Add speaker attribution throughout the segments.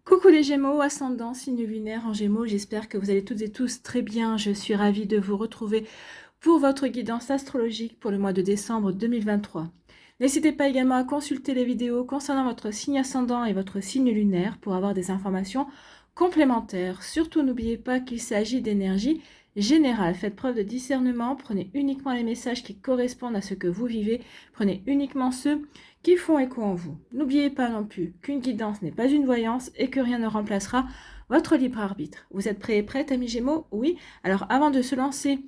Speaker 1: Coucou les Gémeaux, ascendant, signe lunaire en Gémeaux, j'espère que vous allez toutes et tous très bien. Je suis ravie de vous retrouver pour votre guidance astrologique pour le mois de décembre 2023. N'hésitez pas également à consulter les vidéos concernant votre signe ascendant et votre signe lunaire pour avoir des informations complémentaires. Surtout n'oubliez pas qu'il s'agit d'énergie générale. Faites preuve de discernement, prenez uniquement les messages qui correspondent à ce que vous vivez, prenez uniquement ceux qui font écho en vous. N'oubliez pas non plus qu'une guidance n'est pas une voyance et que rien ne remplacera votre libre arbitre. Vous êtes prêts et prêtes, amis Gémeaux? Oui. Alors avant de se lancer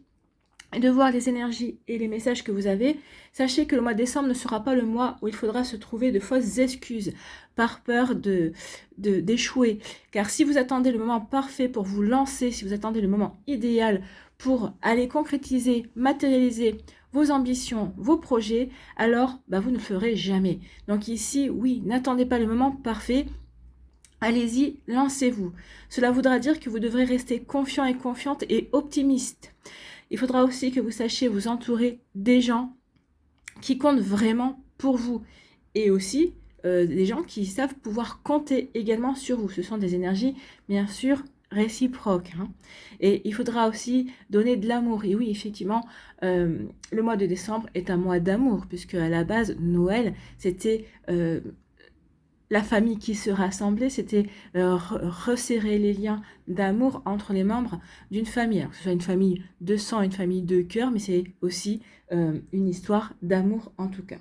Speaker 1: et de voir les énergies et les messages que vous avez, sachez que le mois de décembre ne sera pas le mois où il faudra se trouver de fausses excuses par peur d'échouer. Car si vous attendez le moment parfait pour vous lancer, si vous attendez le moment idéal pour aller concrétiser, matérialiser vos ambitions, vos projets, alors vous ne le ferez jamais. Donc ici, oui, n'attendez pas le moment parfait. Allez-y, lancez-vous. Cela voudra dire que vous devrez rester confiant et confiante et optimiste. Il faudra aussi que vous sachiez vous entourer des gens qui comptent vraiment pour vous et aussi des gens qui savent pouvoir compter également sur vous. Ce sont des énergies, bien sûr, réciproques. Et il faudra aussi donner de l'amour. Et oui, effectivement, le mois de décembre est un mois d'amour, puisque à la base, Noël, c'était la famille qui se rassemblait, c'était resserrer les liens d'amour entre les membres d'une famille. Alors, que ce soit une famille de sang, une famille de cœur, mais c'est aussi une histoire d'amour en tout cas.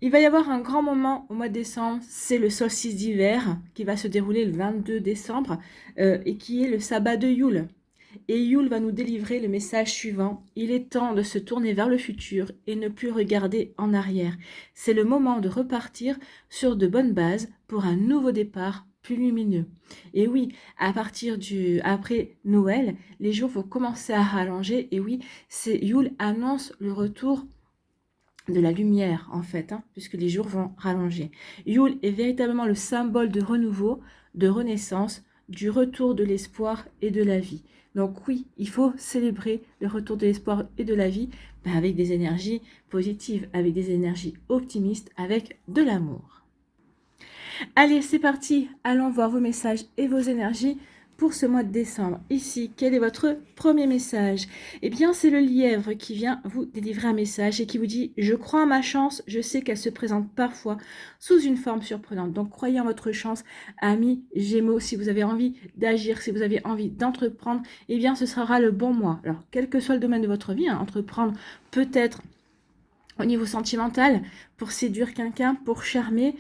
Speaker 1: Il va y avoir un grand moment au mois de décembre, c'est le solstice d'hiver qui va se dérouler le 22 décembre et qui est le sabbat de Yule. Et Yule va nous délivrer le message suivant. Il est temps de se tourner vers le futur et ne plus regarder en arrière. C'est le moment de repartir sur de bonnes bases pour un nouveau départ plus lumineux. Et oui, après Noël, les jours vont commencer à rallonger. Et oui, Yule annonce le retour de la lumière en fait, puisque les jours vont rallonger. Yule est véritablement le symbole de renouveau, de renaissance, du retour de l'espoir et de la vie. Donc oui, il faut célébrer le retour de l'espoir et de la vie avec des énergies positives, avec des énergies optimistes, avec de l'amour. Allez, c'est parti, allons voir vos messages et vos énergies pour ce mois de décembre. Ici, quel est votre premier message? Eh bien, c'est le lièvre qui vient vous délivrer un message et qui vous dit « Je crois en ma chance, je sais qu'elle se présente parfois sous une forme surprenante. » Donc, croyez en votre chance, amis Gémeaux, si vous avez envie d'agir, si vous avez envie d'entreprendre, eh bien, ce sera le bon mois. Alors, quel que soit le domaine de votre vie, entreprendre peut-être au niveau sentimental, pour séduire quelqu'un, pour charmer,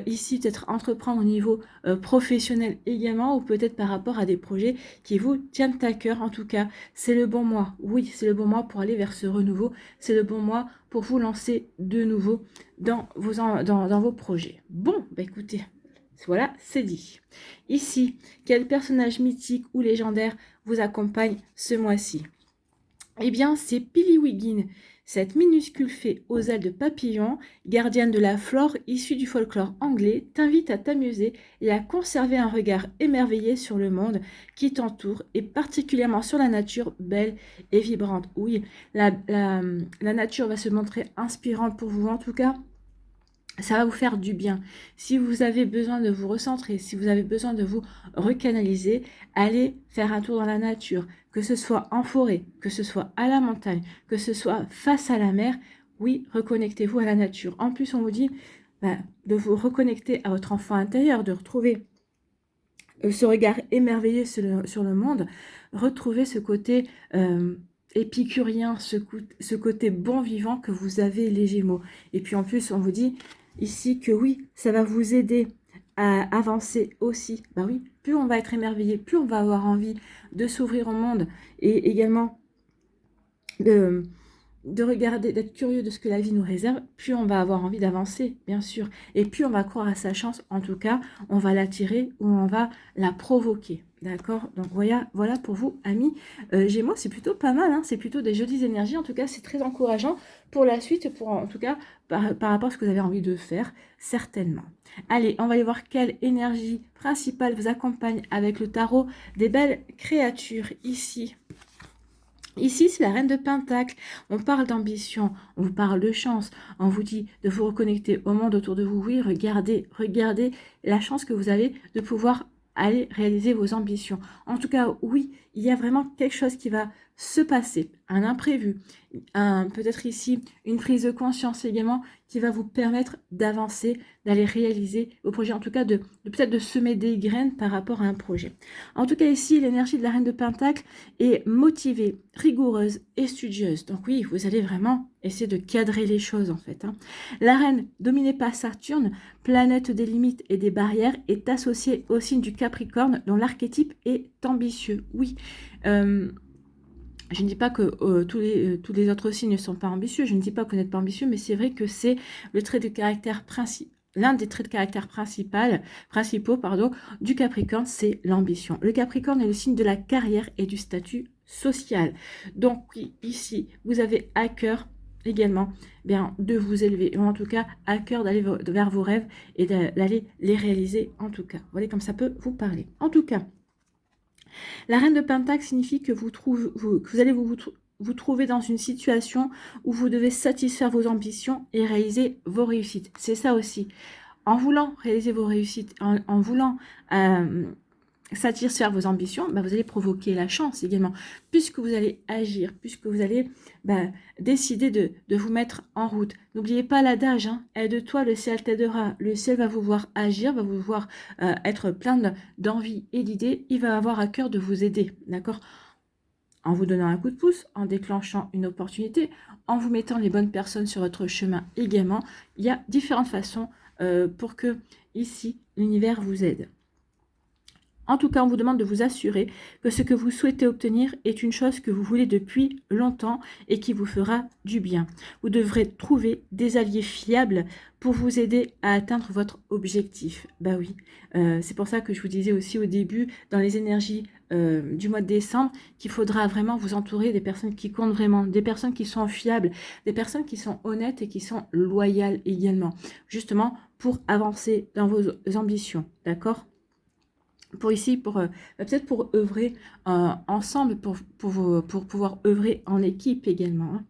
Speaker 1: ici peut-être entreprendre au niveau professionnel également, ou peut-être par rapport à des projets qui vous tiennent à cœur. En tout cas, c'est le bon mois. Oui, c'est le bon mois pour aller vers ce renouveau. C'est le bon mois pour vous lancer de nouveau dans vos projets. Bon, écoutez, voilà, c'est dit. Ici, quel personnage mythique ou légendaire vous accompagne ce mois-ci? Eh bien, c'est Piliwigin, cette minuscule fée aux ailes de papillon, gardienne de la flore issue du folklore anglais, t'invite à t'amuser et à conserver un regard émerveillé sur le monde qui t'entoure et particulièrement sur la nature belle et vibrante. Oui, la nature va se montrer inspirante pour vous en tout cas. Ça va vous faire du bien. Si vous avez besoin de vous recentrer, si vous avez besoin de vous recanaliser, allez faire un tour dans la nature, que ce soit en forêt, que ce soit à la montagne, que ce soit face à la mer. Oui, reconnectez-vous à la nature. En plus, on vous dit de vous reconnecter à votre enfant intérieur, de retrouver ce regard émerveillé sur le monde, retrouver ce côté épicurien, ce côté bon vivant que vous avez les Gémeaux. Et puis en plus, on vous dit ici que oui, ça va vous aider à avancer aussi. Oui, plus on va être émerveillé, plus on va avoir envie de s'ouvrir au monde et également de regarder, d'être curieux de ce que la vie nous réserve, plus on va avoir envie d'avancer, bien sûr. Et plus on va croire à sa chance, en tout cas, on va l'attirer ou on va la provoquer. D'accord? Donc voilà pour vous, amis Gémeaux, c'est plutôt pas mal, c'est plutôt des jolies énergies. En tout cas, c'est très encourageant pour la suite, en tout cas, par rapport à ce que vous avez envie de faire, certainement. Allez, on va aller voir quelle énergie principale vous accompagne avec le tarot des belles créatures ici. Ici, c'est la reine de Pentacle. On parle d'ambition, on vous parle de chance, on vous dit de vous reconnecter au monde autour de vous. Oui, regardez la chance que vous avez de pouvoir aller réaliser vos ambitions. En tout cas, oui, il y a vraiment quelque chose qui va se passer, un imprévu, peut-être ici une prise de conscience également qui va vous permettre d'avancer, d'aller réaliser vos projets, en tout cas de peut-être de semer des graines par rapport à un projet. En tout cas, ici, l'énergie de la reine de Pentacle est motivée, rigoureuse et studieuse. Donc oui, vous allez vraiment essayer de cadrer les choses en fait. La reine, dominée par Saturne, planète des limites et des barrières, est associée au signe du Capricorne dont l'archétype est ambitieux. Oui, je ne dis pas que tous les autres signes ne sont pas ambitieux, je ne dis pas que vous n'êtes pas ambitieux, mais c'est vrai que c'est le trait de caractère principal. L'un des traits de caractère principaux du Capricorne, c'est l'ambition. Le Capricorne est le signe de la carrière et du statut social. Donc oui, ici, vous avez à cœur également bien, de vous élever, ou en tout cas à cœur d'aller vers vos rêves et d'aller les réaliser en tout cas. Vous voyez comme ça peut vous parler. En tout cas, la reine de Pentacle signifie que vous allez vous trouver dans une situation où vous devez satisfaire vos ambitions et réaliser vos réussites. C'est ça aussi. En voulant réaliser vos réussites, en voulant satisfaire vos ambitions, vous allez provoquer la chance également, puisque vous allez agir, puisque vous allez décider de vous mettre en route. N'oubliez pas l'adage, aide-toi, le ciel t'aidera. Le ciel va vous voir agir, va vous voir être plein d'envie et d'idées, il va avoir à cœur de vous aider, d'accord ? En vous donnant un coup de pouce, en déclenchant une opportunité, en vous mettant les bonnes personnes sur votre chemin également. Il y a différentes façons pour que, ici, l'univers vous aide. En tout cas, on vous demande de vous assurer que ce que vous souhaitez obtenir est une chose que vous voulez depuis longtemps et qui vous fera du bien. Vous devrez trouver des alliés fiables pour vous aider à atteindre votre objectif. Bah oui, c'est pour ça que je vous disais aussi au début, dans les énergies du mois de décembre, qu'il faudra vraiment vous entourer des personnes qui comptent vraiment, des personnes qui sont fiables, des personnes qui sont honnêtes et qui sont loyales également, justement pour avancer dans vos ambitions, d'accord ? Peut-être pour œuvrer ensemble, pour pouvoir œuvrer en équipe également.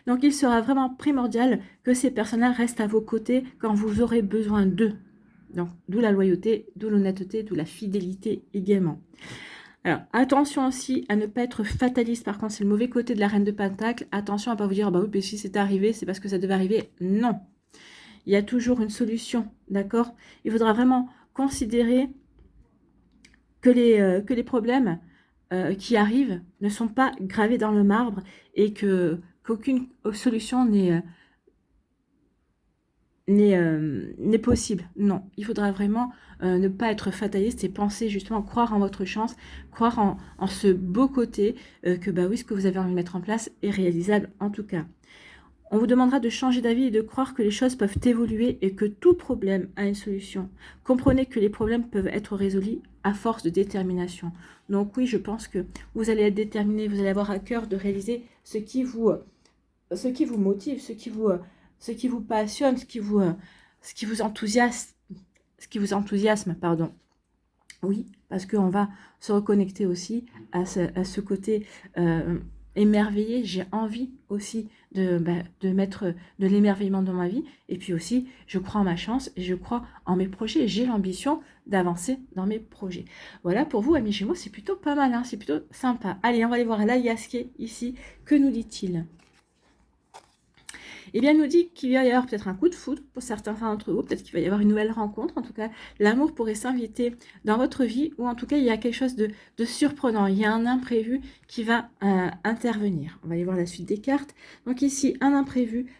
Speaker 1: Donc, il sera vraiment primordial que ces personnes-là restent à vos côtés quand vous aurez besoin d'eux. Donc, d'où la loyauté, d'où l'honnêteté, d'où la fidélité également. Alors, attention aussi à ne pas être fataliste. Par contre, c'est le mauvais côté de la reine de Pentacle. Attention à ne pas vous dire, bah oui, mais si c'est arrivé, c'est parce que ça devait arriver. Non. Il y a toujours une solution, d'accord ? Il faudra vraiment considérer que les problèmes qui arrivent ne sont pas gravés dans le marbre et qu'aucune solution n'est possible. Non, il faudra vraiment ne pas être fataliste et penser justement, croire en votre chance, croire en ce beau côté que oui, ce que vous avez envie de mettre en place est réalisable en tout cas. On vous demandera de changer d'avis et de croire que les choses peuvent évoluer et que tout problème a une solution. Comprenez que les problèmes peuvent être résolus à force de détermination. Donc oui, je pense que vous allez être déterminé, vous allez avoir à cœur de réaliser ce qui vous motive, ce qui vous passionne, ce qui vous enthousiasme, pardon. Oui, parce qu'on va se reconnecter aussi à ce côté émerveillé. J'ai envie aussi de mettre de l'émerveillement dans ma vie. Et puis aussi, je crois en ma chance et je crois en mes projets. J'ai l'ambition d'avancer dans mes projets. Voilà, pour vous, amis Gémeaux, c'est plutôt pas mal, c'est plutôt sympa. Allez, on va aller voir l'Ayaské ici. Que nous dit-il ? Eh bien, il nous dit qu'il va y avoir peut-être un coup de foudre pour certains d'entre vous, peut-être qu'il va y avoir une nouvelle rencontre, en tout cas, l'amour pourrait s'inviter dans votre vie, ou en tout cas, il y a quelque chose de surprenant, il y a un imprévu qui va intervenir. On va aller voir la suite des cartes. Donc ici, un imprévu,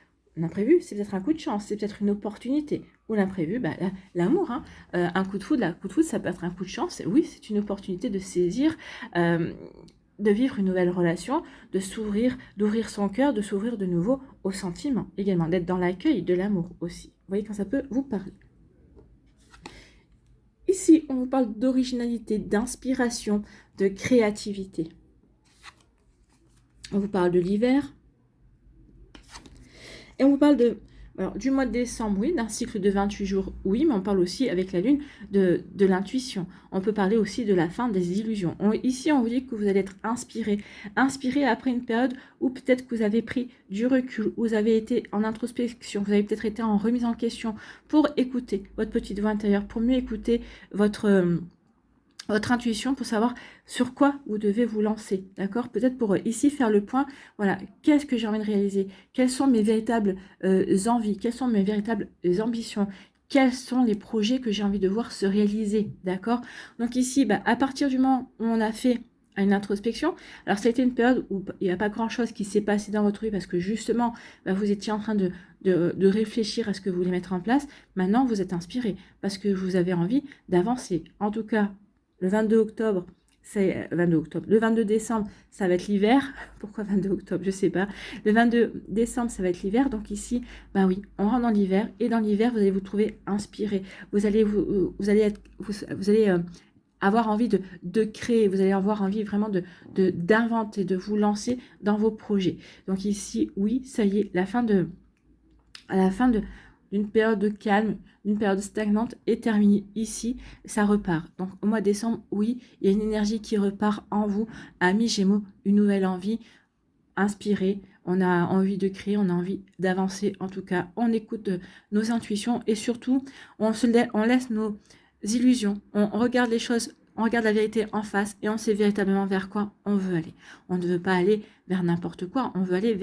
Speaker 1: c'est peut-être un coup de chance, c'est peut-être une opportunité, ou l'imprévu, l'amour, un coup de foudre, ça peut être un coup de chance, oui, c'est une opportunité de saisir, de vivre une nouvelle relation, de s'ouvrir, d'ouvrir son cœur, de s'ouvrir de nouveau aux sentiments également, d'être dans l'accueil de l'amour aussi. Vous voyez quand ça peut vous parler. Ici, on vous parle d'originalité, d'inspiration, de créativité. On vous parle de l'hiver. Et on vous parle Alors, du mois de décembre, oui, d'un cycle de 28 jours, oui, mais on parle aussi avec la Lune de l'intuition. On peut parler aussi de la fin des illusions. Ici, on vous dit que vous allez être inspiré. Inspiré après une période où peut-être que vous avez pris du recul, où vous avez été en introspection, vous avez peut-être été en remise en question pour écouter votre petite voix intérieure, pour mieux écouter votre intuition pour savoir sur quoi vous devez vous lancer, d'accord? Peut-être pour ici faire le point, voilà, qu'est-ce que j'ai envie de réaliser? Quelles sont mes véritables envies? Quelles sont mes véritables ambitions? Quels sont les projets que j'ai envie de voir se réaliser, d'accord? Donc ici, à partir du moment où on a fait une introspection, alors ça a été une période où il n'y a pas grand-chose qui s'est passé dans votre vie parce que justement, vous étiez en train de réfléchir à ce que vous voulez mettre en place. Maintenant, vous êtes inspiré parce que vous avez envie d'avancer. En tout cas, le 22 octobre, c'est 22 octobre. Le 22 décembre, ça va être l'hiver. Pourquoi 22 octobre? Je sais pas. Le 22 décembre, ça va être l'hiver. Donc ici, oui, on rentre dans l'hiver. Et dans l'hiver, vous allez vous trouver inspiré. Vous allez avoir envie de créer. Vous allez avoir envie vraiment d'inventer, de vous lancer dans vos projets. Donc ici, oui, ça y est, à la fin d'une période de calme, d'une période stagnante est terminée ici, ça repart. Donc au mois de décembre, oui, il y a une énergie qui repart en vous, amis Gémeaux, une nouvelle envie, inspirée, on a envie de créer, on a envie d'avancer, en tout cas, on écoute nos intuitions et surtout, on laisse nos illusions, on regarde les choses, on regarde la vérité en face et on sait véritablement vers quoi on veut aller. On ne veut pas aller vers n'importe quoi, on veut aller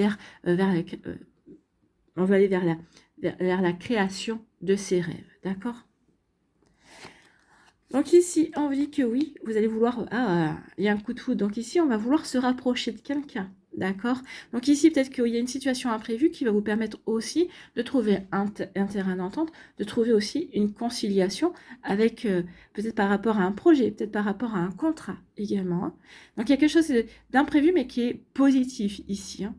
Speaker 1: on va aller vers la création de ses rêves, d'accord? Donc ici, on vous dit que oui, vous allez vouloir... il y a un coup de foudre. Donc ici, on va vouloir se rapprocher de quelqu'un, d'accord? Donc ici, peut-être qu'il y a une situation imprévue qui va vous permettre aussi de trouver un terrain d'entente, de trouver aussi une conciliation avec, peut-être par rapport à un projet, peut-être par rapport à un contrat également. Hein. Donc il y a quelque chose d'imprévu, mais qui est positif ici, hein.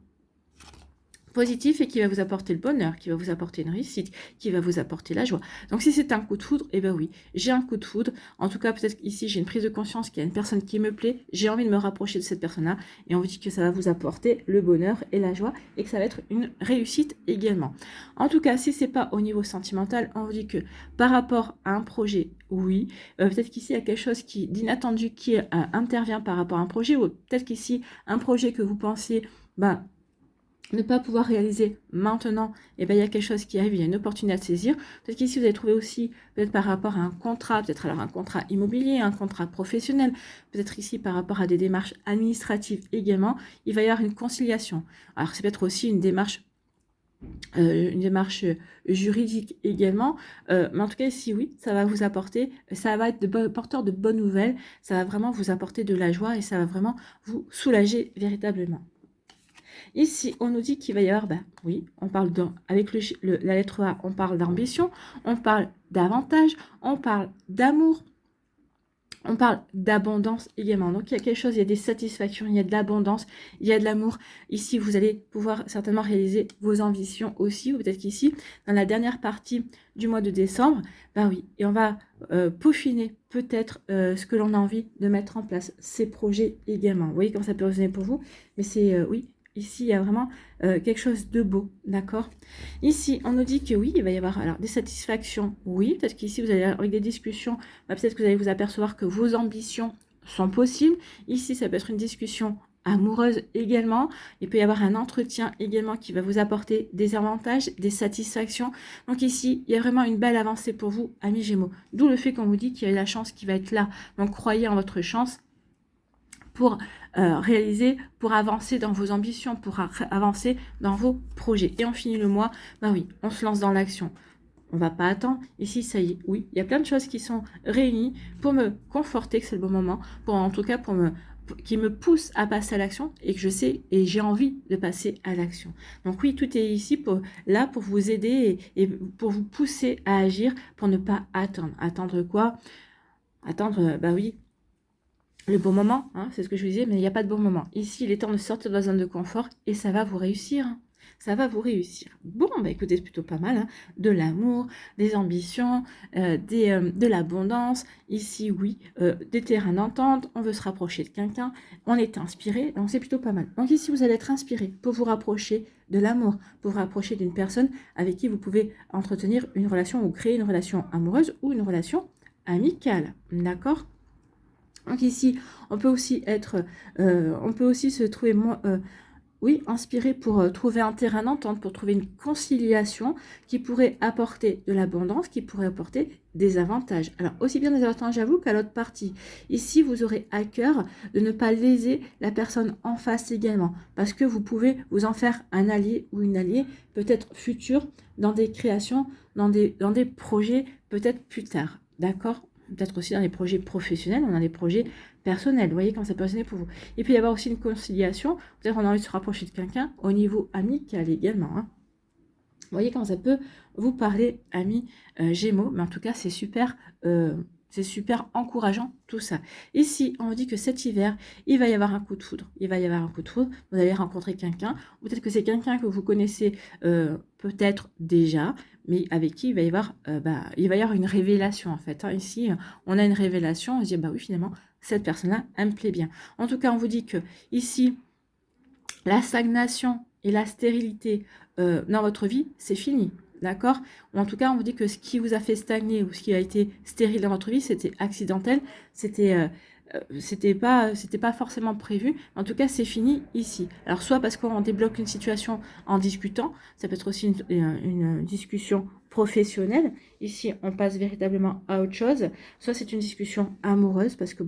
Speaker 1: Positif et qui va vous apporter le bonheur, qui va vous apporter une réussite, qui va vous apporter la joie. Donc si c'est un coup de foudre, oui, j'ai un coup de foudre. En tout cas, peut-être qu'ici, j'ai une prise de conscience qu'il y a une personne qui me plaît, j'ai envie de me rapprocher de cette personne-là, et on vous dit que ça va vous apporter le bonheur et la joie, et que ça va être une réussite également. En tout cas, si c'est pas au niveau sentimental, on vous dit que par rapport à un projet, oui, peut-être qu'ici, il y a quelque chose d'inattendu qui intervient par rapport à un projet, ou peut-être qu'ici, un projet que vous pensiez, ne pas pouvoir réaliser maintenant, il y a quelque chose qui arrive, il y a une opportunité à saisir. Peut-être qu'ici, vous allez trouver aussi, peut-être par rapport à un contrat, peut-être alors un contrat immobilier, un contrat professionnel, peut-être ici par rapport à des démarches administratives également, il va y avoir une conciliation. Alors, c'est peut-être aussi une démarche juridique également, mais en tout cas ici oui, ça va vous apporter, ça va être porteur de bonnes nouvelles, ça va vraiment vous apporter de la joie et ça va vraiment vous soulager véritablement. Ici, on nous dit qu'il va y avoir, oui, on parle avec la lettre A, on parle d'ambition, on parle d'avantage, on parle d'amour, on parle d'abondance également. Donc, il y a quelque chose, il y a des satisfactions, il y a de l'abondance, il y a de l'amour. Ici, vous allez pouvoir certainement réaliser vos ambitions aussi, ou peut-être qu'ici, dans la dernière partie du mois de décembre, oui, et on va peaufiner peut-être ce que l'on a envie de mettre en place, ces projets également. Vous voyez comment ça peut résonner pour vous, mais c'est, oui, ici, il y a vraiment quelque chose de beau, d'accord? Ici, on nous dit que oui, il va y avoir alors des satisfactions, oui. Peut-être qu'ici, vous allez avec des discussions, peut-être que vous allez vous apercevoir que vos ambitions sont possibles. Ici, ça peut être une discussion amoureuse également. Il peut y avoir un entretien également qui va vous apporter des avantages, des satisfactions. Donc ici, il y a vraiment une belle avancée pour vous, amis Gémeaux. D'où le fait qu'on vous dit qu'il y a la chance qui va être là. Donc, croyez en votre chance pour réaliser, pour avancer dans vos ambitions, pour avancer dans vos projets. Et on finit le mois, oui, on se lance dans l'action. On va pas attendre. Ici, ça y est, oui, il y a plein de choses qui sont réunies pour me conforter que c'est le bon moment, en tout cas qui me pousse à passer à l'action et que je sais et j'ai envie de passer à l'action. Donc oui, tout est ici là pour vous aider et pour vous pousser à agir, pour ne pas attendre. Attendre quoi? Attendre, oui, le bon moment, hein, c'est ce que je vous disais, mais il n'y a pas de bon moment. Ici, il est temps de sortir de la zone de confort et ça va vous réussir. Hein. Ça va vous réussir. Bon, bah écoutez, c'est plutôt pas mal, hein. De l'amour, des ambitions, de l'abondance. Ici, oui, des terrains d'entente, on veut se rapprocher de quelqu'un, on est inspiré, donc c'est plutôt pas mal. Donc ici, vous allez être inspiré pour vous rapprocher de l'amour, pour vous rapprocher d'une personne avec qui vous pouvez entretenir une relation ou créer une relation amoureuse ou une relation amicale. D'accord? Donc ici, on peut aussi se trouver oui, inspiré pour trouver un terrain d'entente, pour trouver une conciliation qui pourrait apporter de l'abondance, qui pourrait apporter des avantages. Alors, aussi bien des avantages à vous qu'à l'autre partie. Ici, vous aurez à cœur de ne pas léser la personne en face également, parce que vous pouvez vous en faire un allié ou une alliée, peut-être futur, dans des créations, dans des projets, peut-être plus tard. D'accord? Peut-être aussi dans des projets professionnels ou dans des projets personnels. Vous voyez comment ça peut sonner pour vous. Il peut y avoir aussi une conciliation. Peut-être qu'on a envie de se rapprocher de quelqu'un au niveau amical également. Hein. Vous voyez comment ça peut vous parler, amis Gémeaux. Mais en tout cas, c'est super encourageant tout ça. Ici, on dit que cet hiver, il va y avoir un coup de foudre. Il va y avoir un coup de foudre. Vous allez rencontrer quelqu'un. Peut-être que c'est quelqu'un que vous connaissez peut-être déjà, mais avec qui il va y avoir une révélation en fait. Hein. Ici, on a une révélation. On se dit, bah oui, finalement, cette personne-là, elle me plaît bien. En tout cas, on vous dit que ici, la stagnation et la stérilité dans votre vie, c'est fini. D'accord? Ou en tout cas, on vous dit que ce qui vous a fait stagner ou ce qui a été stérile dans votre vie, c'était accidentel, c'était pas forcément prévu. En tout cas, c'est fini ici. Alors, soit parce qu'on débloque une situation en discutant, ça peut être aussi une discussion professionnelle. Ici, on passe véritablement à autre chose. Soit c'est une discussion amoureuse parce que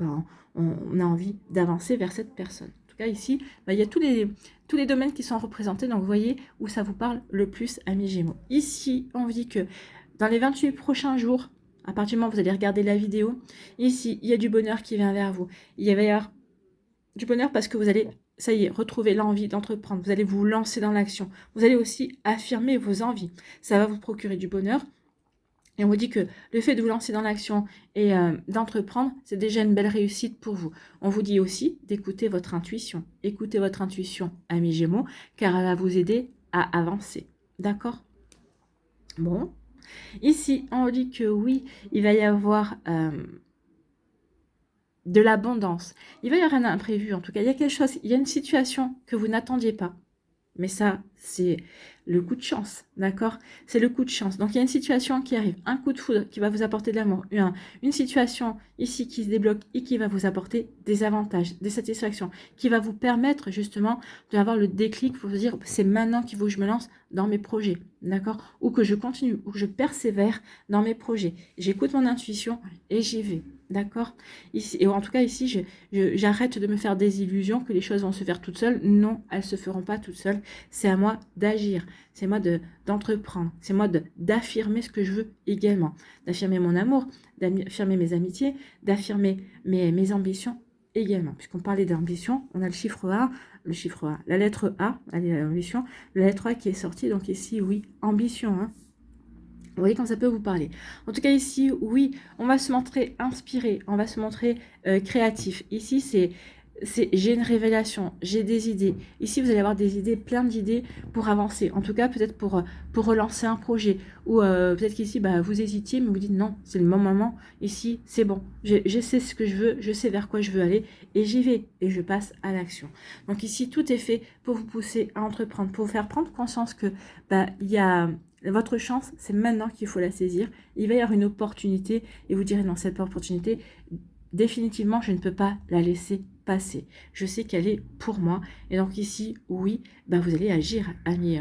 Speaker 1: on a envie d'avancer vers cette personne. En tout cas, ici, il y a tous les domaines qui sont représentés. Donc, vous voyez où ça vous parle le plus, amis Gémeaux. Ici, on vous dit que dans les 28 prochains jours, à partir du moment où vous allez regarder la vidéo, ici, il y a du bonheur qui vient vers vous. Il va y avoir du bonheur parce que vous allez, ça y est, retrouver l'envie d'entreprendre. Vous allez vous lancer dans l'action. Vous allez aussi affirmer vos envies. Ça va vous procurer du bonheur. Et on vous dit que le fait de vous lancer dans l'action et d'entreprendre, c'est déjà une belle réussite pour vous. On vous dit aussi d'écouter votre intuition. Écoutez votre intuition, amis Gémeaux, car elle va vous aider à avancer. D'accord? Bon. Ici, on vous dit que oui, il va y avoir de l'abondance. Il va y avoir un imprévu, en tout cas. Il y a quelque chose, il y a une situation que vous n'attendiez pas. Mais ça, c'est le coup de chance, d'accord? C'est le coup de chance. Donc, il y a une situation qui arrive, un coup de foudre qui va vous apporter de l'amour, une situation ici qui se débloque et qui va vous apporter des avantages, des satisfactions, qui va vous permettre justement d'avoir le déclic pour vous dire, c'est maintenant qu'il faut que je me lance dans mes projets, d'accord? Ou que je continue, ou que je persévère dans mes projets. J'écoute mon intuition et j'y vais. D'accord? Ici, et en tout cas, ici, j'arrête de me faire des illusions que les choses vont se faire toutes seules. Non, elles ne se feront pas toutes seules. C'est à moi d'agir. C'est à moi d'entreprendre. C'est à moi d'affirmer ce que je veux également. D'affirmer mon amour, d'affirmer mes amitiés, d'affirmer mes ambitions également. Puisqu'on parlait d'ambition, on a le chiffre A, la lettre A, allez, l'ambition, la lettre A qui est sortie. Donc ici, oui, ambition, hein. Vous voyez quand ça peut vous parler. En tout cas ici, oui, on va se montrer inspiré, on va se montrer créatif. Ici, c'est j'ai une révélation, j'ai des idées. Ici, vous allez avoir des idées, plein d'idées pour avancer. En tout cas, peut-être pour relancer un projet. Ou peut-être qu'ici, vous hésitiez, mais vous dites non, c'est le bon moment. Ici, c'est bon. Je sais ce que je veux, je sais vers quoi je veux aller et j'y vais. Et je passe à l'action. Donc ici, tout est fait pour vous pousser à entreprendre, pour vous faire prendre conscience que il y a... Votre chance, c'est maintenant qu'il faut la saisir. Il va y avoir une opportunité et vous direz non, cette opportunité, définitivement, je ne peux pas la laisser passer. Je sais qu'elle est pour moi. Et donc ici, oui, vous allez agir, amis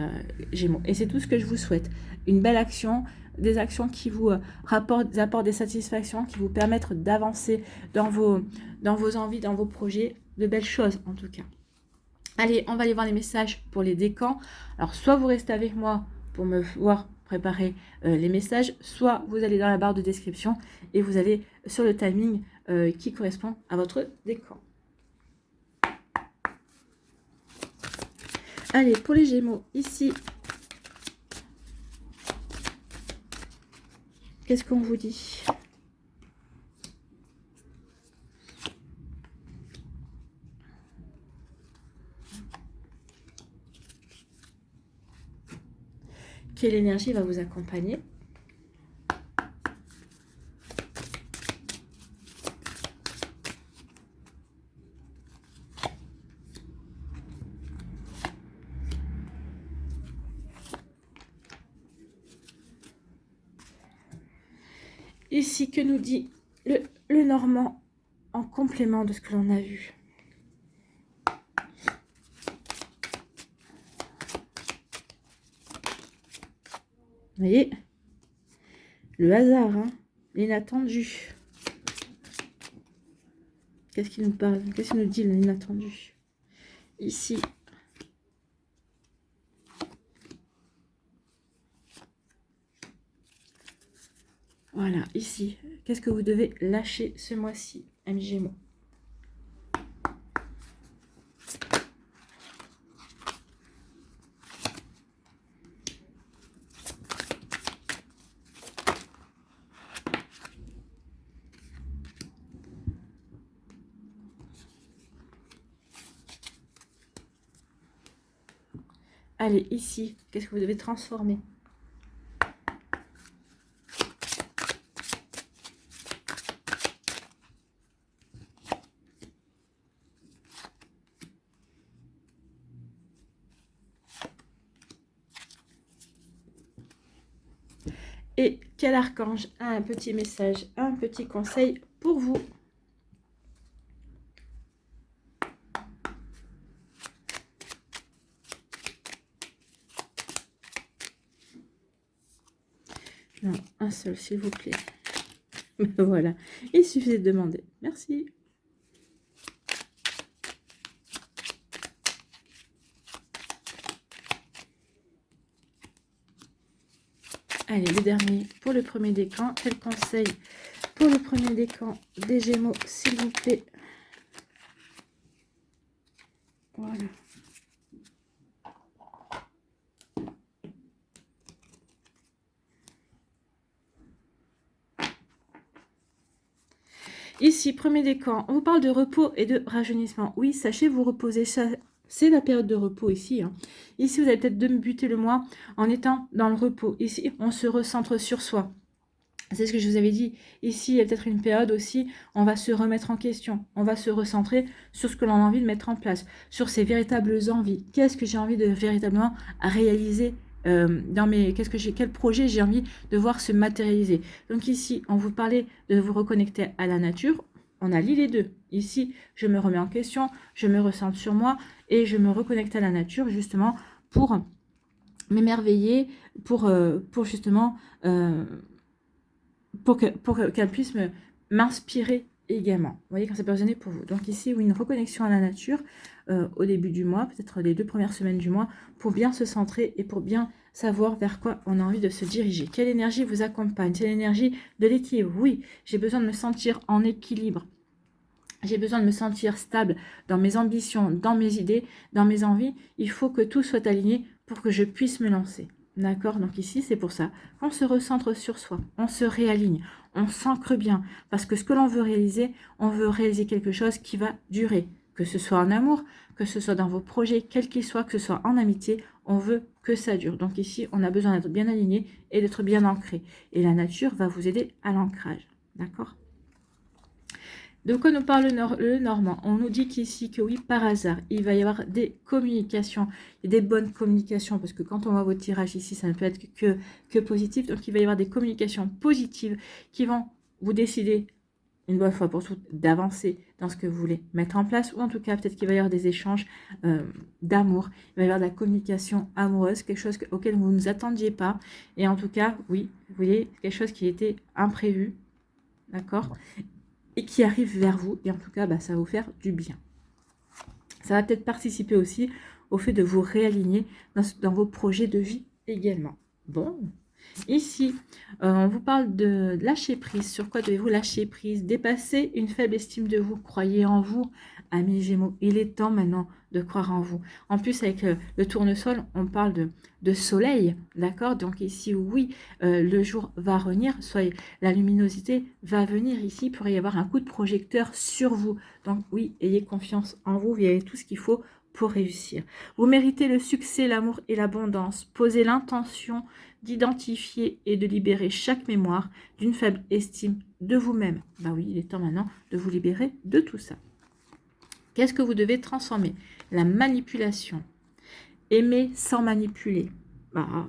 Speaker 1: Gémeaux. Et c'est tout ce que je vous souhaite. Une belle action, des actions qui vous apportent des satisfactions, qui vous permettent d'avancer dans vos envies, dans vos projets, de belles choses en tout cas. Allez, on va aller voir les messages pour les décans. Alors, soit vous restez avec moi pour me voir préparer les messages, soit vous allez dans la barre de description et vous allez sur le timing qui correspond à votre décan. Allez, pour les Gémeaux, ici, qu'est-ce qu'on vous dit ? Quelle énergie va vous accompagner? Ici, que nous dit le Normand en complément de ce que l'on a vu? Vous voyez, le hasard, hein, l'inattendu. Qu'est-ce qu'il nous parle? Qu'est-ce qu'il nous dit l'inattendu? Ici. Voilà, ici. Qu'est-ce que vous devez lâcher ce mois-ci, M Gémeaux? Allez, ici, qu'est-ce que vous devez transformer? Et quel archange a un petit message, un petit conseil pour vous? Non, un seul, s'il vous plaît. Voilà, il suffit de demander. Merci. Allez, le dernier pour le premier décan. Quel conseil pour le premier décan des Gémeaux, s'il vous plaît? Voilà. Ici, premier décan, on vous parle de repos et de rajeunissement. Oui, sachez vous reposer, c'est la période de repos ici. Hein. Ici, vous allez peut-être débuter le mois en étant dans le repos. Ici, on se recentre sur soi. C'est ce que je vous avais dit. Ici, il y a peut-être une période aussi, on va se remettre en question. On va se recentrer sur ce que l'on a envie de mettre en place, sur ses véritables envies. Qu'est-ce que j'ai envie de véritablement réaliser dans mes... Quel projet j'ai envie de voir se matérialiser. Donc ici, on vous parlait de vous reconnecter à la nature. On a lié les deux. Ici, je me remets en question, je me recentre sur moi et je me reconnecte à la nature justement pour m'émerveiller, pour justement... pour qu'elle puisse m'inspirer également. Vous voyez, quand ça peut résonner pour vous. Donc ici, oui, une reconnexion à la nature au début du mois, peut-être les 2 premières semaines du mois, pour bien se centrer et pour bien savoir vers quoi on a envie de se diriger. Quelle énergie vous accompagne? C'est l'énergie de l'équilibre. Oui, j'ai besoin de me sentir en équilibre. J'ai besoin de me sentir stable dans mes ambitions, dans mes idées, dans mes envies. Il faut que tout soit aligné pour que je puisse me lancer. D'accord? Donc ici, c'est pour ça qu'on se recentre sur soi, on se réaligne, on s'ancre bien. Parce que ce que l'on veut réaliser, on veut réaliser quelque chose qui va durer. Que ce soit en amour, que ce soit dans vos projets, quels qu'ils soient, que ce soit en amitié, on veut que ça dure. Donc ici, on a besoin d'être bien aligné et d'être bien ancré. Et la nature va vous aider à l'ancrage. D'accord? De quoi nous parle le Normand? On nous dit qu'ici, que oui, par hasard, il va y avoir des communications, et des bonnes communications, parce que quand on voit votre tirage ici, ça ne peut être que positif. Donc, il va y avoir des communications positives qui vont vous décider, une bonne fois pour toutes, d'avancer dans ce que vous voulez mettre en place, ou en tout cas, peut-être qu'il va y avoir des échanges d'amour, il va y avoir de la communication amoureuse, quelque chose auquel vous ne vous attendiez pas. Et en tout cas, oui, vous voyez, quelque chose qui était imprévu, d'accord, et qui arrive vers vous, et en tout cas, ça va vous faire du bien. Ça va peut-être participer aussi au fait de vous réaligner dans vos projets de vie également. Bon, ici, on vous parle de lâcher prise. Sur quoi devez-vous lâcher prise? Dépasser une faible estime de vous. Croyez en vous, amis Gémeaux. Il est temps maintenant de croire en vous. En plus, avec le tournesol, on parle de soleil, d'accord? Donc ici, oui, le jour va revenir, soit la luminosité va venir ici, il pourrait y avoir un coup de projecteur sur vous. Donc oui, ayez confiance en vous, vous avez tout ce qu'il faut pour réussir. Vous méritez le succès, l'amour et l'abondance. Posez l'intention d'identifier et de libérer chaque mémoire d'une faible estime de vous-même. Bah oui, il est temps maintenant de vous libérer de tout ça. Qu'est-ce que vous devez transformer? La manipulation. Aimer sans manipuler. Bah,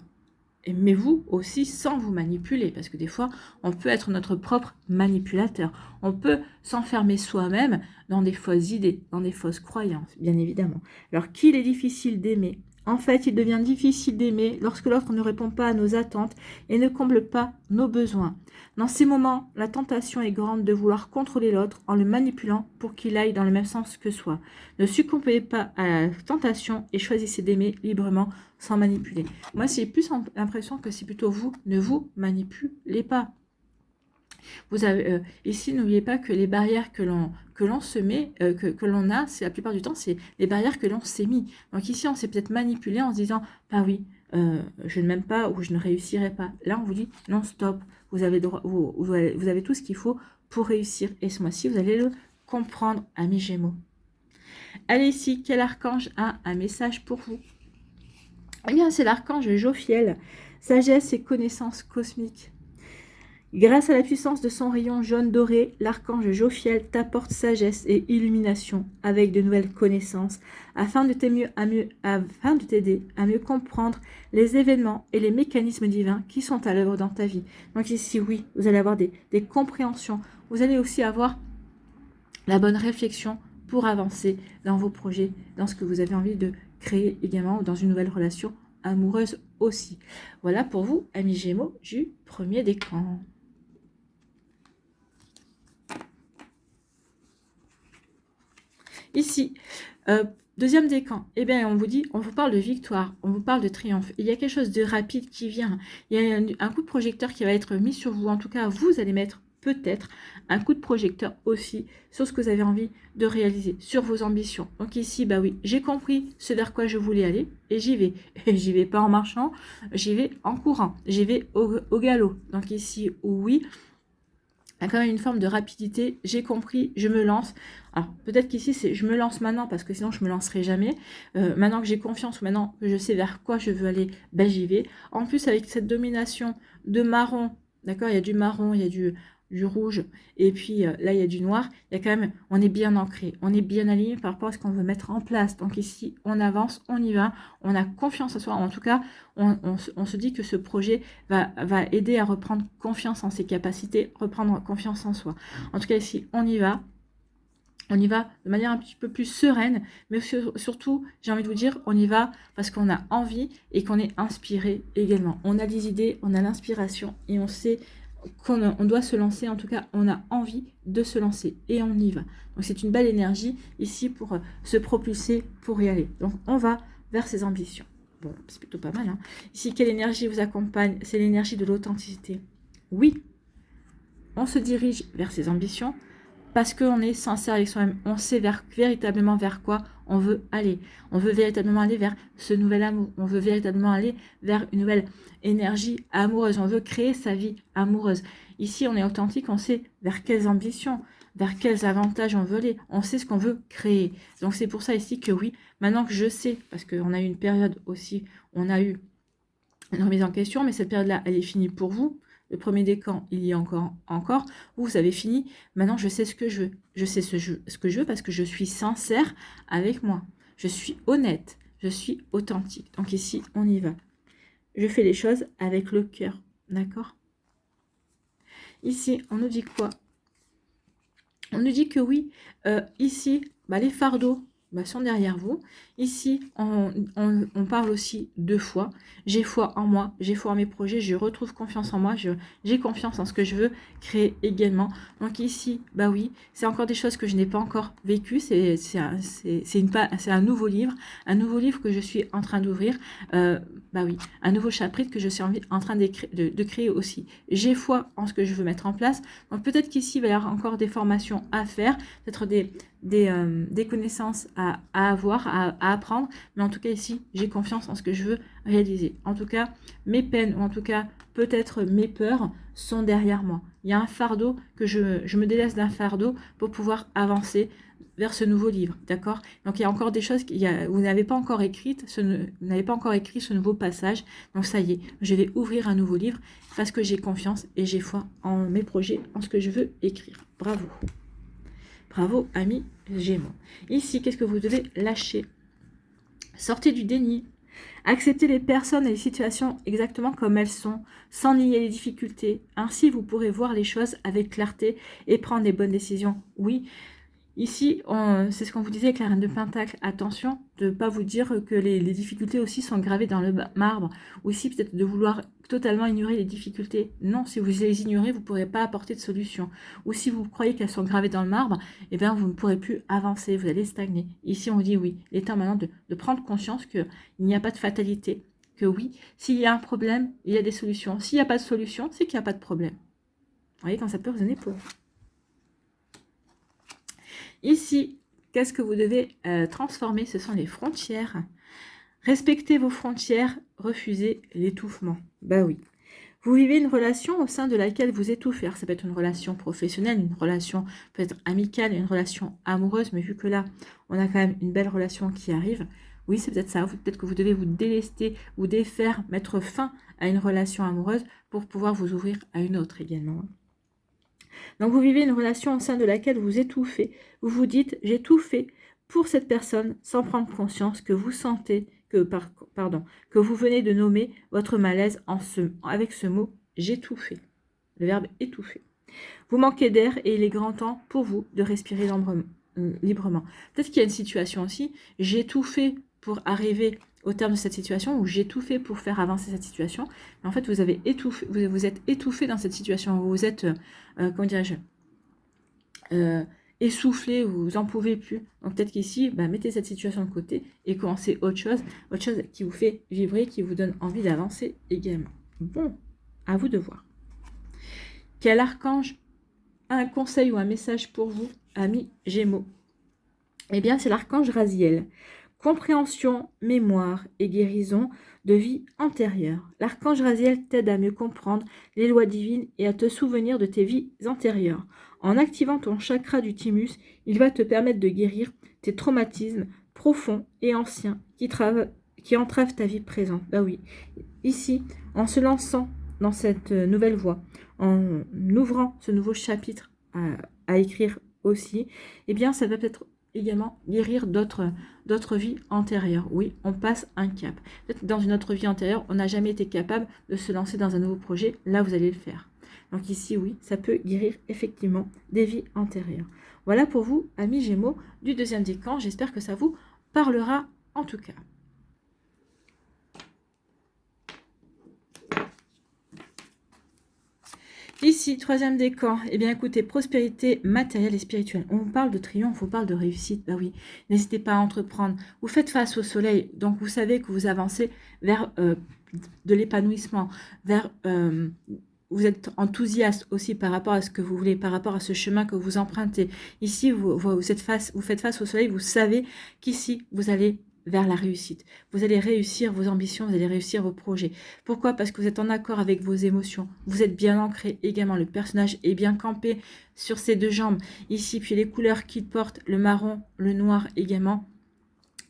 Speaker 1: aimez-vous aussi sans vous manipuler, parce que des fois, on peut être notre propre manipulateur. On peut s'enfermer soi-même dans des fausses idées, dans des fausses croyances, bien évidemment. Alors, qu'il est difficile d'aimer? En fait, il devient difficile d'aimer lorsque l'autre ne répond pas à nos attentes et ne comble pas nos besoins. Dans ces moments, la tentation est grande de vouloir contrôler l'autre en le manipulant pour qu'il aille dans le même sens que soi. Ne succombez pas à la tentation et choisissez d'aimer librement sans manipuler. Moi, j'ai plus l'impression que c'est plutôt vous, ne vous manipulez pas. Vous avez ici, n'oubliez pas que les barrières que l'on se met, que l'on a, c'est la plupart du temps, c'est les barrières que l'on s'est mis. Donc ici, on s'est peut-être manipulé en se disant, bah oui, je ne m'aime pas ou je ne réussirai pas. Là, on vous dit, non, stop, vous avez, vous avez tout ce qu'il faut pour réussir. Et ce mois-ci, vous allez le comprendre, amis Gémeaux. Allez ici, quel archange a un message pour vous? Eh bien, c'est l'archange Jophiel, sagesse et connaissance cosmique. Grâce à la puissance de son rayon jaune doré, l'archange Jophiel t'apporte sagesse et illumination avec de nouvelles connaissances afin de t'aider à mieux comprendre les événements et les mécanismes divins qui sont à l'œuvre dans ta vie. Donc ici, oui, vous allez avoir des compréhensions. Vous allez aussi avoir la bonne réflexion pour avancer dans vos projets, dans ce que vous avez envie de créer également ou dans une nouvelle relation amoureuse aussi. Voilà pour vous, amis Gémeaux, du premier décan. Ici, deuxième décan, eh bien, on vous parle de victoire, on vous parle de triomphe. Il y a quelque chose de rapide qui vient. Il y a un coup de projecteur qui va être mis sur vous. En tout cas, vous allez mettre peut-être un coup de projecteur aussi sur ce que vous avez envie de réaliser, sur vos ambitions. Donc ici, bah oui, j'ai compris ce vers quoi je voulais aller et j'y vais. Et j'y vais pas en marchant, j'y vais en courant, j'y vais au galop. Donc ici, oui, il y a quand même une forme de rapidité. J'ai compris, je me lance. Alors, peut-être qu'ici, c'est je me lance maintenant parce que sinon, je ne me lancerai jamais. Maintenant que j'ai confiance ou maintenant que je sais vers quoi je veux aller, ben, j'y vais. En plus, avec cette domination de marron, d'accord, il y a du marron, il y a du rouge, et puis là, il y a du noir. Il y a quand même, on est bien ancré, on est bien aligné par rapport à ce qu'on veut mettre en place. Donc ici, on avance, on y va, on a confiance en soi. En tout cas, on se dit que ce projet va aider à reprendre confiance en ses capacités, reprendre confiance en soi. En tout cas, ici, on y va. On y va de manière un petit peu plus sereine, mais surtout, j'ai envie de vous dire, on y va parce qu'on a envie et qu'on est inspiré également. On a des idées, on a l'inspiration et on sait qu'on doit se lancer. En tout cas, on a envie de se lancer et on y va. Donc, c'est une belle énergie ici pour se propulser, pour y aller. Donc, on va vers ses ambitions. Bon, c'est plutôt pas mal, hein. Ici, quelle énergie vous accompagne? C'est l'énergie de l'authenticité. Oui, on se dirige vers ses ambitions, parce qu'on est sincère avec soi-même, on sait véritablement vers quoi on veut aller. On veut véritablement aller vers ce nouvel amour. On veut véritablement aller vers une nouvelle énergie amoureuse. On veut créer sa vie amoureuse. Ici, on est authentique, on sait vers quelles ambitions, vers quels avantages on veut aller. On sait ce qu'on veut créer. Donc, c'est pour ça ici que oui, maintenant que je sais, parce qu'on a eu une période aussi, on a eu une remise en question, mais cette période-là, elle est finie pour vous. Le premier décan, il y a encore. Vous avez fini. Maintenant, je sais ce que je veux. Je sais ce que je veux parce que je suis sincère avec moi. Je suis honnête. Je suis authentique. Donc ici, on y va. Je fais les choses avec le cœur. D'accord? Ici, on nous dit quoi? On nous dit que oui, ici, bah, les fardeaux sont derrière vous. Ici, on parle aussi de foi. J'ai foi en moi, j'ai foi en mes projets, je retrouve confiance en moi, j'ai confiance en ce que je veux créer également. Donc ici, bah oui, c'est encore des choses que je n'ai pas encore vécues. C'est un nouveau livre que je suis en train d'ouvrir. Bah oui, un nouveau chapitre que je suis en train de créer aussi. J'ai foi en ce que je veux mettre en place. Donc peut-être qu'ici, il va y avoir encore des formations à faire, peut-être des connaissances à avoir, à apprendre. Mais en tout cas, ici, j'ai confiance en ce que je veux réaliser. En tout cas, mes peines, ou en tout cas, peut-être mes peurs sont derrière moi. Il y a un fardeau que je me délaisse d'un fardeau pour pouvoir avancer vers ce nouveau livre, d'accord? Donc il y a encore des choses vous n'avez pas encore écrites, vous n'avez pas encore écrit ce nouveau passage. Donc ça y est, je vais ouvrir un nouveau livre parce que j'ai confiance et j'ai foi en mes projets, en ce que je veux écrire. Bravo. Bravo, amis Gémeaux. Ici, qu'est-ce que vous devez lâcher? Sortez du déni. Acceptez les personnes et les situations exactement comme elles sont, sans nier les difficultés. Ainsi, vous pourrez voir les choses avec clarté et prendre des bonnes décisions. Oui, ici, c'est ce qu'on vous disait avec la reine de Pentacle. Attention de ne pas vous dire que les difficultés aussi sont gravées dans le marbre. Ou ici, peut-être de vouloir totalement ignorer les difficultés. Non, si vous les ignorez, vous ne pourrez pas apporter de solution. Ou si vous croyez qu'elles sont gravées dans le marbre, eh bien, vous ne pourrez plus avancer, vous allez stagner. Ici, on dit oui. Il est temps maintenant de prendre conscience qu'il n'y a pas de fatalité. Que oui, s'il y a un problème, il y a des solutions. S'il n'y a pas de solution, c'est qu'il n'y a pas de problème. Vous voyez quand ça peut résonner pour vous. Ici, qu'est-ce que vous devez transformer? Ce sont les frontières. Respectez vos frontières, refusez l'étouffement. Bah oui. Vous vivez une relation au sein de laquelle vous étouffez. Alors, ça peut être une relation professionnelle, une relation peut-être amicale, une relation amoureuse, mais vu que là, on a quand même une belle relation qui arrive, oui, c'est peut-être ça. Peut-être que vous devez vous délester, vous défaire, mettre fin à une relation amoureuse pour pouvoir vous ouvrir à une autre également. Donc, vous vivez une relation au sein de laquelle vous étouffez. Vous vous dites, j'ai tout fait pour cette personne sans prendre conscience que vous sentez, que vous venez de nommer votre malaise avec ce mot, j'ai tout fait. Le verbe étouffer. Vous manquez d'air et il est grand temps pour vous de respirer librement. Peut-être qu'il y a une situation aussi, j'ai tout fait pour arriver au terme de cette situation, ou j'ai tout fait pour faire avancer cette situation. Mais en fait, vous avez étouffé, vous êtes étouffé dans cette situation, vous êtes, comment dirais-je, essoufflé, vous n'en pouvez plus. Donc peut-être qu'ici, mettez cette situation de côté et commencez autre chose qui vous fait vibrer, qui vous donne envie d'avancer également. Bon, à vous de voir. Quel archange a un conseil ou un message pour vous, amis Gémeaux? Eh bien, c'est l'archange Raziel. Compréhension, mémoire et guérison de vie antérieure. L'archange Raziel t'aide à mieux comprendre les lois divines et à te souvenir de tes vies antérieures. En activant ton chakra du thymus, il va te permettre de guérir tes traumatismes profonds et anciens qui entravent ta vie présente. Bah oui, ici, en se lançant dans cette nouvelle voie, en ouvrant ce nouveau chapitre à écrire aussi, eh bien, ça va peut-être également guérir d'autres vies antérieures. Oui, on passe un cap. Peut-être dans une autre vie antérieure, on n'a jamais été capable de se lancer dans un nouveau projet. Là, vous allez le faire. Donc ici, oui, ça peut guérir effectivement des vies antérieures. Voilà pour vous, amis Gémeaux, du deuxième décan. J'espère que ça vous parlera en tout cas. Ici, troisième décan, eh bien écoutez, prospérité matérielle et spirituelle. On vous parle de triomphe, on vous parle de réussite, bah oui. N'hésitez pas à entreprendre. Vous faites face au soleil, donc vous savez que vous avancez vers de l'épanouissement, vers... vous êtes enthousiaste aussi par rapport à ce que vous voulez, par rapport à ce chemin que vous empruntez. Ici, vous faites face au soleil, vous savez qu'ici, vous allez vers la réussite. Vous allez réussir vos ambitions, vous allez réussir vos projets. Pourquoi? Parce que vous êtes en accord avec vos émotions. Vous êtes bien ancré également. Le personnage est bien campé sur ses deux jambes. Ici, puis les couleurs qu'il porte, le marron, le noir également,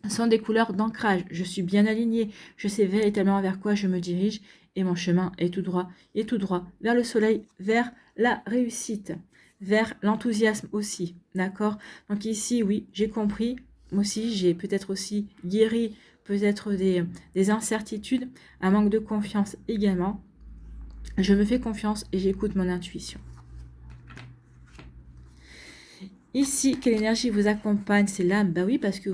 Speaker 1: sont des couleurs d'ancrage. Je suis bien alignée. Je sais véritablement vers quoi je me dirige et mon chemin est tout droit vers le soleil, vers la réussite, vers l'enthousiasme aussi. D'accord? Donc ici, oui, j'ai compris. Moi aussi, j'ai peut-être aussi guéri peut-être des incertitudes, un manque de confiance également. Je me fais confiance et j'écoute mon intuition. Ici, quelle énergie vous accompagne? C'est l'âme. Bah oui, parce que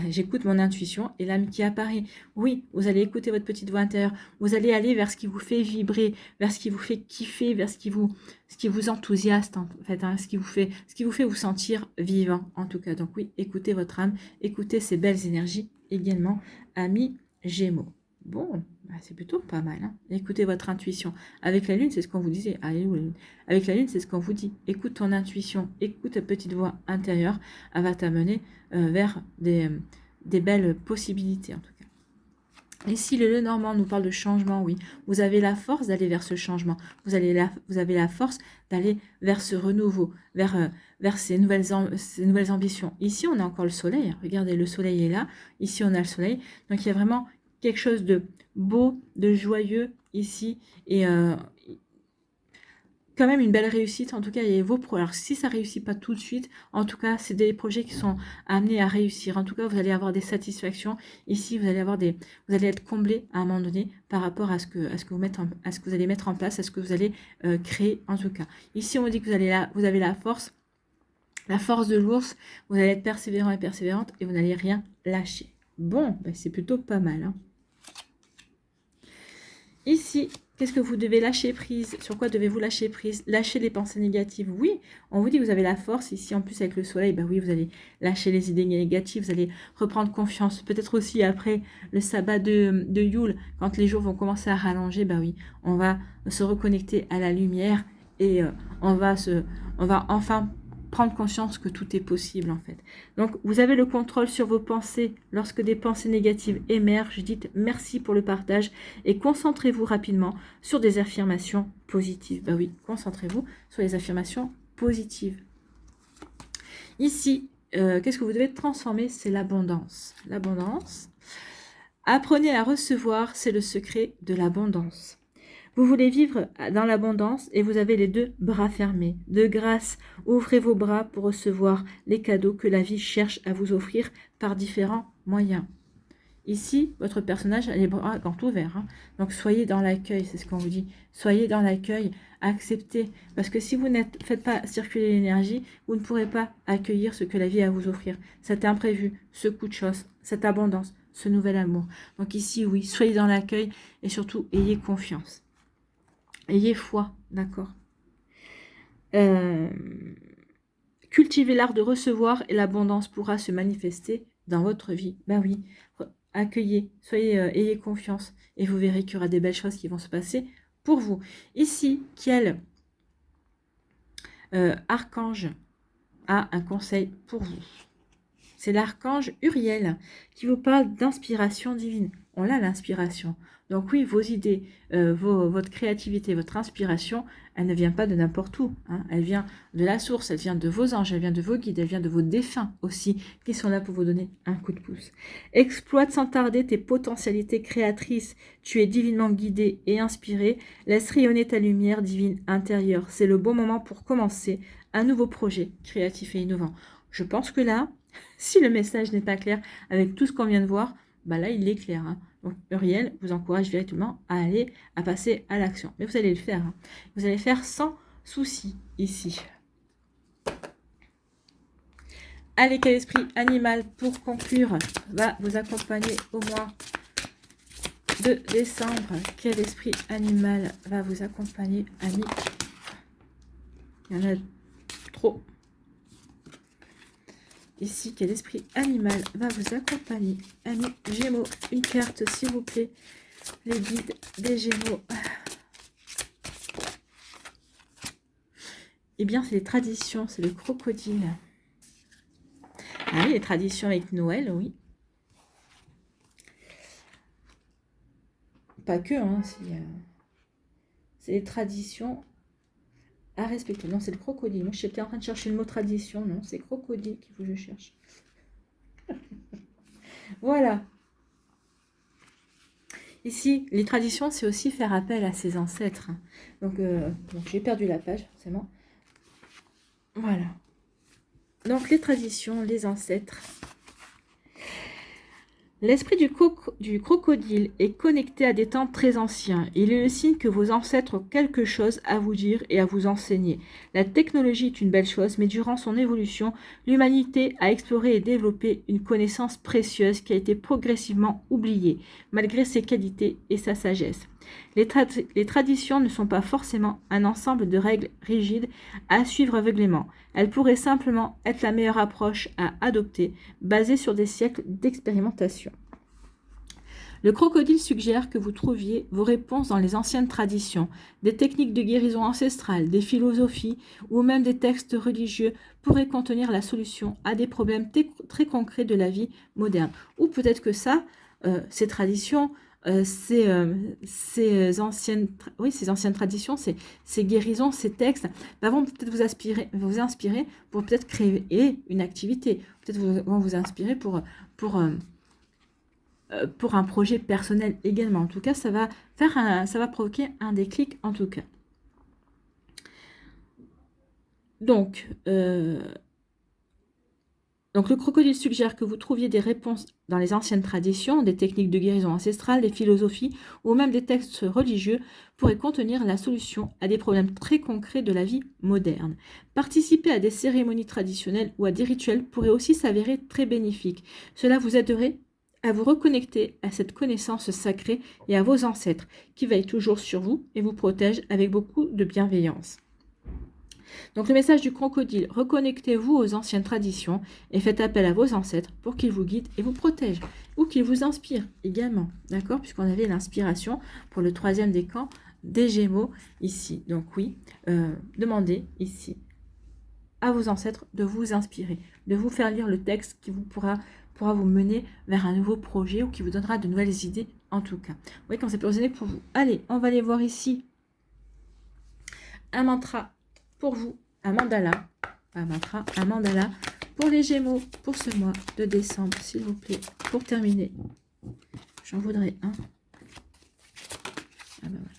Speaker 1: j'écoute mon intuition et l'âme qui apparaît. Oui, vous allez écouter votre petite voix intérieure. Vous allez aller vers ce qui vous fait vibrer, vers ce qui vous fait kiffer, vers ce qui vous enthousiaste en fait, hein, ce qui vous fait vous sentir vivant en tout cas. Donc oui, écoutez votre âme, écoutez ces belles énergies également, amis Gémeaux. Bon, bah, c'est plutôt pas mal. Hein. Écoutez votre intuition. Avec la lune, c'est ce qu'on vous disait. Allez, où la lune? Avec la lune, c'est ce qu'on vous dit. Écoute ton intuition, écoute ta petite voix intérieure. Elle va t'amener vers des belles possibilités, en tout cas. Ici, le Normand nous parle de changement, oui. Vous avez la force d'aller vers ce changement. Vous avez la force d'aller vers ce renouveau, vers ces nouvelles ambitions. Ici, on a encore le soleil. Regardez, le soleil est là. Ici, on a le soleil. Donc, il y a vraiment quelque chose de beau, de joyeux ici. Et quand même une belle réussite. En tout cas, il y a vos projets. Alors, si ça ne réussit pas tout de suite, en tout cas, c'est des projets qui sont amenés à réussir. En tout cas, vous allez avoir des satisfactions. Ici, vous allez être comblé à un moment donné par rapport à ce que vous allez mettre en place, à ce que vous allez créer, en tout cas. Ici, on dit que vous avez la force de l'ours. Vous allez être persévérant et persévérante et vous n'allez rien lâcher. Bon, ben, c'est plutôt pas mal. Hein. Ici, qu'est-ce que vous devez lâcher prise? Sur quoi devez-vous lâcher prise? Lâcher les pensées négatives, oui. On vous dit que vous avez la force. Ici, en plus, avec le soleil, bah oui, vous allez lâcher les idées négatives. Vous allez reprendre confiance. Peut-être aussi après le sabbat de Yule, quand les jours vont commencer à rallonger, bah oui, on va se reconnecter à la lumière et on va enfin prendre conscience que tout est possible en fait. Donc vous avez le contrôle sur vos pensées. Lorsque des pensées négatives émergent, dites merci pour le partage et concentrez-vous rapidement sur des affirmations positives. Bah oui, concentrez-vous sur les affirmations positives. Ici, qu'est-ce que vous devez transformer? C'est l'abondance. L'abondance. Apprenez à recevoir, c'est le secret de l'abondance. Vous voulez vivre dans l'abondance et vous avez les deux bras fermés. De grâce, ouvrez vos bras pour recevoir les cadeaux que la vie cherche à vous offrir par différents moyens. Ici, votre personnage a les bras grands ouverts. Hein. Donc, soyez dans l'accueil, c'est ce qu'on vous dit. Soyez dans l'accueil, acceptez. Parce que si vous ne faites pas circuler l'énergie, vous ne pourrez pas accueillir ce que la vie a à vous offrir. Cet imprévu, ce coup de chance, cette abondance, ce nouvel amour. Donc ici, oui, soyez dans l'accueil et surtout, ayez confiance. Ayez foi, d'accord. Cultivez l'art de recevoir et l'abondance pourra se manifester dans votre vie. Ben oui, accueillez, ayez confiance et vous verrez qu'il y aura des belles choses qui vont se passer pour vous. Ici, quel archange a un conseil pour vous? C'est l'archange Uriel qui vous parle d'inspiration divine. On a l'inspiration. Donc oui, vos idées, votre créativité, votre inspiration, elle ne vient pas de n'importe où. Hein. Elle vient de la source, elle vient de vos anges, elle vient de vos guides, elle vient de vos défunts aussi, qui sont là pour vous donner un coup de pouce. Exploite sans tarder tes potentialités créatrices. Tu es divinement guidé et inspiré. Laisse rayonner ta lumière divine intérieure. C'est le bon moment pour commencer un nouveau projet créatif et innovant. Je pense que là, si le message n'est pas clair avec tout ce qu'on vient de voir, bah là, il est clair. Hein. Donc, Uriel vous encourage directement à passer à l'action. Mais vous allez le faire. Hein. Vous allez le faire sans souci ici. Allez, quel esprit animal, pour conclure, va vous accompagner au mois de décembre? Quel esprit animal va vous accompagner, amis? Il y en a trop. Ici, quel esprit animal va vous accompagner? Amis Gémeaux, une carte s'il vous plaît. Les guides des Gémeaux. Eh bien, c'est les traditions, c'est le crocodile. Ah oui, les traditions avec Noël, oui. Pas que, hein, c'est les traditions à respecter. Non, c'est le crocodile. Moi, j'étais en train de chercher le mot tradition. Non, c'est crocodile qu'il faut que je cherche. Voilà. Ici, les traditions, c'est aussi faire appel à ses ancêtres. Donc j'ai perdu la page, forcément. Voilà. Donc, les traditions, les ancêtres. L'esprit du crocodile est connecté à des temps très anciens. Il est le signe que vos ancêtres ont quelque chose à vous dire et à vous enseigner. La technologie est une belle chose, mais durant son évolution, l'humanité a exploré et développé une connaissance précieuse qui a été progressivement oubliée, malgré ses qualités et sa sagesse. Les traditions ne sont pas forcément un ensemble de règles rigides à suivre aveuglément. Elles pourraient simplement être la meilleure approche à adopter, basée sur des siècles d'expérimentation. Le crocodile suggère que vous trouviez vos réponses dans les anciennes traditions, des techniques de guérison ancestrale, des philosophies ou même des textes religieux pourraient contenir la solution à des problèmes très concrets de la vie moderne. Ou peut-être que ça, ces traditions, ces anciennes traditions, ces guérisons, ces textes, vont peut-être vous inspirer pour peut-être créer une activité. Peut-être vont vous inspirer pour un projet personnel également. En tout cas, ça va provoquer un déclic en tout cas. Donc le crocodile suggère que vous trouviez des réponses dans les anciennes traditions, des techniques de guérison ancestrale, des philosophies ou même des textes religieux pourraient contenir la solution à des problèmes très concrets de la vie moderne. Participer à des cérémonies traditionnelles ou à des rituels pourrait aussi s'avérer très bénéfique. Cela vous aiderait à vous reconnecter à cette connaissance sacrée et à vos ancêtres qui veillent toujours sur vous et vous protègent avec beaucoup de bienveillance. Donc le message du crocodile, reconnectez-vous aux anciennes traditions et faites appel à vos ancêtres pour qu'ils vous guident et vous protègent, ou qu'ils vous inspirent également, d'accord, puisqu'on avait l'inspiration pour le 3e décan des Gémeaux ici. Donc oui, demandez ici à vos ancêtres de vous inspirer, de vous faire lire le texte qui pourra vous mener vers un nouveau projet ou qui vous donnera de nouvelles idées en tout cas. Vous voyez comment ça peut résonner pour vous. Allez, on va aller voir ici un mantra pour vous, un mandala pour les Gémeaux pour ce mois de décembre, s'il vous plaît. Pour terminer, j'en voudrais un. Ah ben voilà.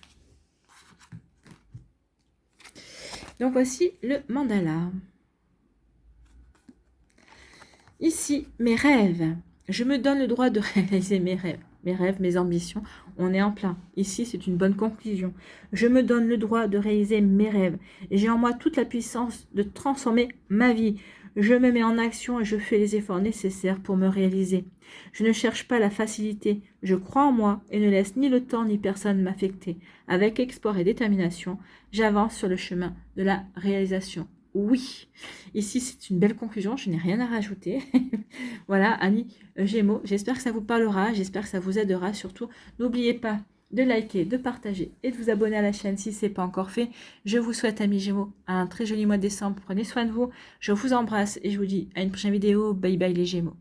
Speaker 1: Donc voici le mandala. Ici, mes rêves. Je me donne le droit de réaliser mes rêves, mes ambitions. On est en plein. Ici, c'est une bonne conclusion. Je me donne le droit de réaliser mes rêves. J'ai en moi toute la puissance de transformer ma vie. Je me mets en action et je fais les efforts nécessaires pour me réaliser. Je ne cherche pas la facilité. Je crois en moi et ne laisse ni le temps ni personne m'affecter. Avec espoir et détermination, j'avance sur le chemin de la réalisation. Oui, ici c'est une belle conclusion, je n'ai rien à rajouter. Voilà, Annie Gémeaux, j'espère que ça vous parlera, j'espère que ça vous aidera. Surtout, n'oubliez pas de liker, de partager et de vous abonner à la chaîne si ce n'est pas encore fait. Je vous souhaite, amis Gémeaux, un très joli mois de décembre. Prenez soin de vous, je vous embrasse et je vous dis à une prochaine vidéo. Bye bye les Gémeaux.